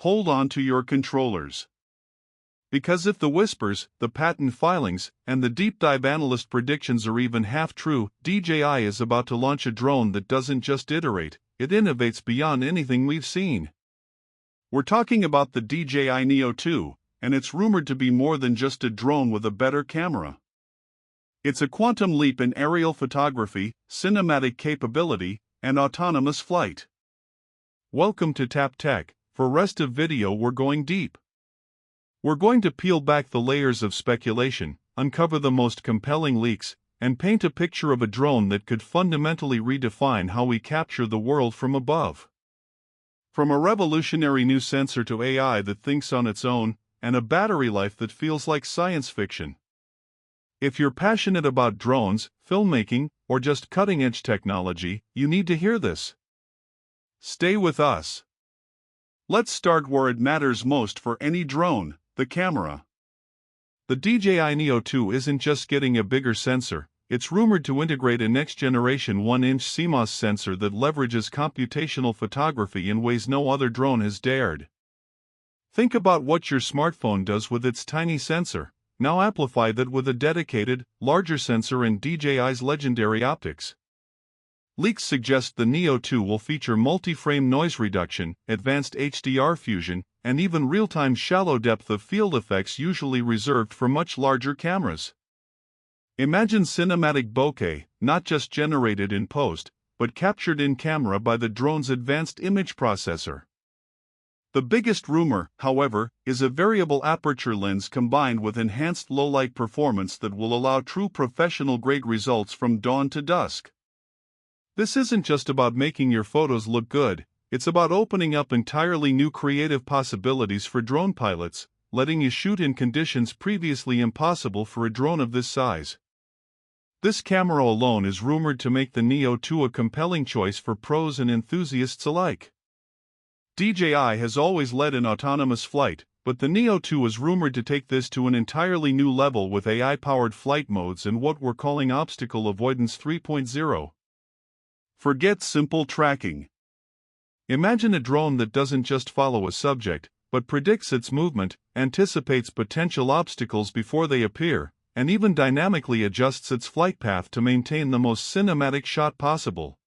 hold on to your controllers. Because if the whispers, the patent filings, and the deep dive analyst predictions are even half true, DJI is about to launch a drone that doesn't just iterate, it innovates beyond anything we've seen. We're talking about the DJI Neo 2, and it's rumored to be more than just a drone with a better camera. It's a quantum leap in aerial photography, cinematic capability, and autonomous flight. Welcome to Tap Tech. For rest of video we're going deep. We're going to peel back the layers of speculation, uncover the most compelling leaks, and paint a picture of a drone that could fundamentally redefine how we capture the world from above. From a revolutionary new sensor to AI that thinks on its own, and a battery life that feels like science fiction. If you're passionate about drones, filmmaking, or just cutting-edge technology, you need to hear this. Stay with us. Let's start where it matters most for any drone, the camera. The DJI Neo 2 isn't just getting a bigger sensor, it's rumored to integrate a next-generation 1-inch CMOS sensor that leverages computational photography in ways no other drone has dared. Think about what your smartphone does with its tiny sensor. Now amplify that with a dedicated, larger sensor and DJI's legendary optics. Leaks suggest the Neo 2 will feature multi-frame noise reduction, advanced HDR fusion, and even real-time shallow depth of field effects usually reserved for much larger cameras. Imagine cinematic bokeh, not just generated in post, but captured in camera by the drone's advanced image processor. The biggest rumor, however, is a variable aperture lens combined with enhanced low-light performance that will allow true professional-grade results from dawn to dusk. This isn't just about making your photos look good, it's about opening up entirely new creative possibilities for drone pilots, letting you shoot in conditions previously impossible for a drone of this size. This camera alone is rumored to make the Neo 2 a compelling choice for pros and enthusiasts alike. DJI has always led in autonomous flight, but the Neo 2 is rumored to take this to an entirely new level with AI-powered flight modes and what we're calling Obstacle Avoidance 3.0. Forget simple tracking. Imagine a drone that doesn't just follow a subject, but predicts its movement, anticipates potential obstacles before they appear, and even dynamically adjusts its flight path to maintain the most cinematic shot possible.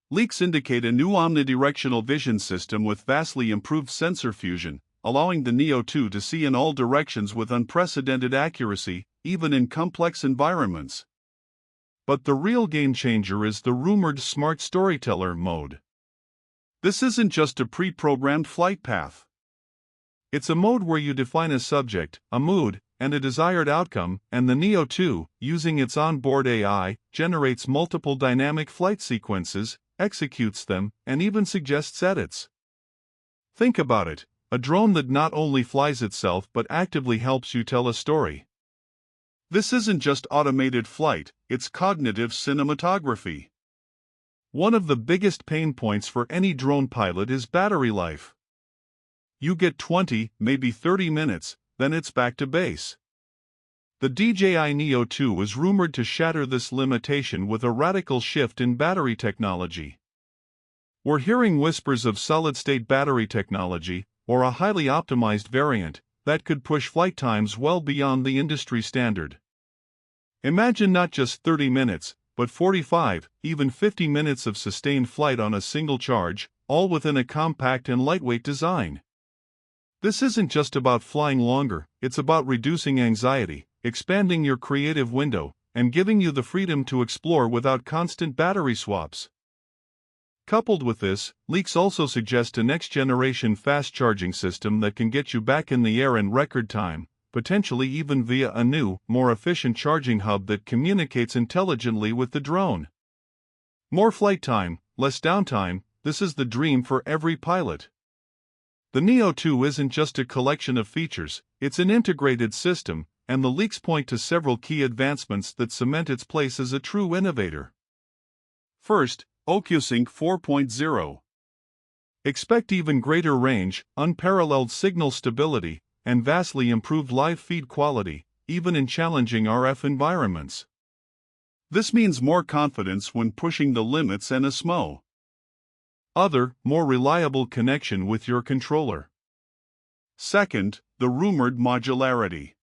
Leaks indicate a new omnidirectional vision system with vastly improved sensor fusion, allowing the Neo 2 to see in all directions with unprecedented accuracy, even in complex environments. But the real game-changer is the rumored Smart Storyteller mode. This isn't just a pre-programmed flight path. It's a mode where you define a subject, a mood, and a desired outcome, and the Neo 2, using its onboard AI, generates multiple dynamic flight sequences, executes them, and even suggests edits. Think about it, a drone that not only flies itself but actively helps you tell a story. This isn't just automated flight, it's cognitive cinematography. One of the biggest pain points for any drone pilot is battery life. You get 20, maybe 30 minutes, then it's back to base. The DJI Neo 2 is rumored to shatter this limitation with a radical shift in battery technology. We're hearing whispers of solid-state battery technology, or a highly optimized variant, that could push flight times well beyond the industry standard. Imagine not just 30 minutes, but 45, even 50 minutes of sustained flight on a single charge, all within a compact and lightweight design. This isn't just about flying longer, it's about reducing anxiety, expanding your creative window, and giving you the freedom to explore without constant battery swaps. Coupled with this, leaks also suggest a next-generation fast-charging system that can get you back in the air in record time, potentially even via a new, more efficient charging hub that communicates intelligently with the drone. More flight time, less downtime, this is the dream for every pilot. The Neo 2 isn't just a collection of features, it's an integrated system, and the leaks point to several key advancements that cement its place as a true innovator. First, OcuSync 4.0. Expect even greater range, unparalleled signal stability, and vastly improved live feed quality, even in challenging RF environments. This means more confidence when pushing the limits and a more reliable connection with your controller. Second, the rumored modularity.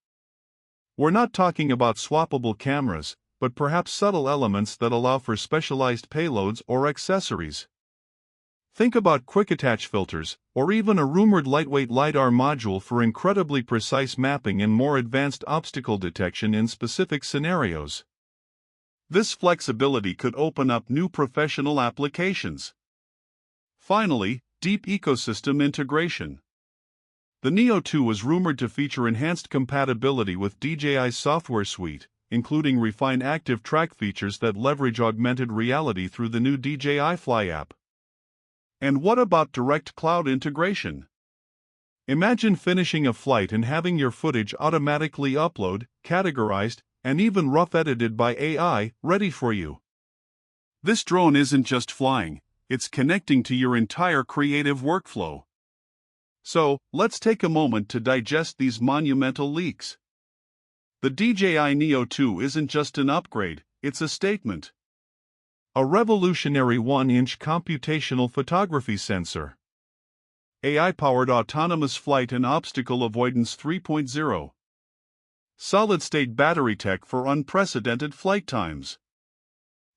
We're not talking about swappable cameras, but perhaps subtle elements that allow for specialized payloads or accessories. Think about quick attach filters, or even a rumored lightweight LiDAR module for incredibly precise mapping and more advanced obstacle detection in specific scenarios. This flexibility could open up new professional applications. Finally, deep ecosystem integration. The Neo 2 was rumored to feature enhanced compatibility with DJI's software suite, including refined active track features that leverage augmented reality through the new DJI Fly app. And what about direct cloud integration? Imagine finishing a flight and having your footage automatically uploaded, categorized, and even rough edited by AI, ready for you. This drone isn't just flying, it's connecting to your entire creative workflow. So, let's take a moment to digest these monumental leaks. The DJI Neo 2 isn't just an upgrade, it's a statement. A revolutionary 1-inch computational photography sensor. AI-powered autonomous flight and obstacle avoidance 3.0. Solid-state battery tech for unprecedented flight times.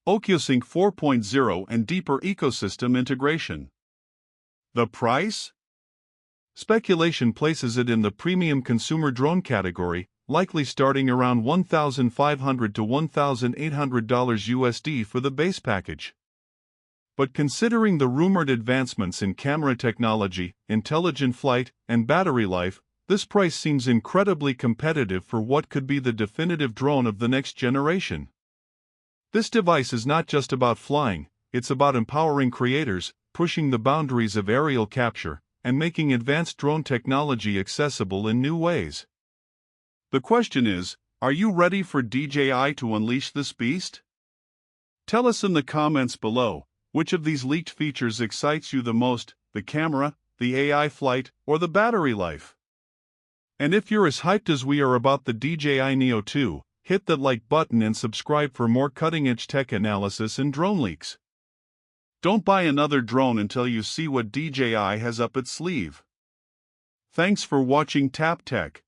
OcuSync 4.0 and deeper ecosystem integration. The price? Speculation places it in the premium consumer drone category, likely starting around $1,500 to $1,800 USD for the base package. But considering the rumored advancements in camera technology, intelligent flight, and battery life, this price seems incredibly competitive for what could be the definitive drone of the next generation. This device is not just about flying, it's about empowering creators, pushing the boundaries of aerial capture, and making advanced drone technology accessible in new ways. The question is, are you ready for DJI to unleash this beast? Tell us in the comments below, which of these leaked features excites you the most, the camera, the AI flight, or the battery life? And if you're as hyped as we are about the DJI Neo 2, hit that like button and subscribe for more cutting-edge tech analysis and drone leaks. Don't buy another drone until you see what DJI has up its sleeve. Thanks for watching Tap Tech.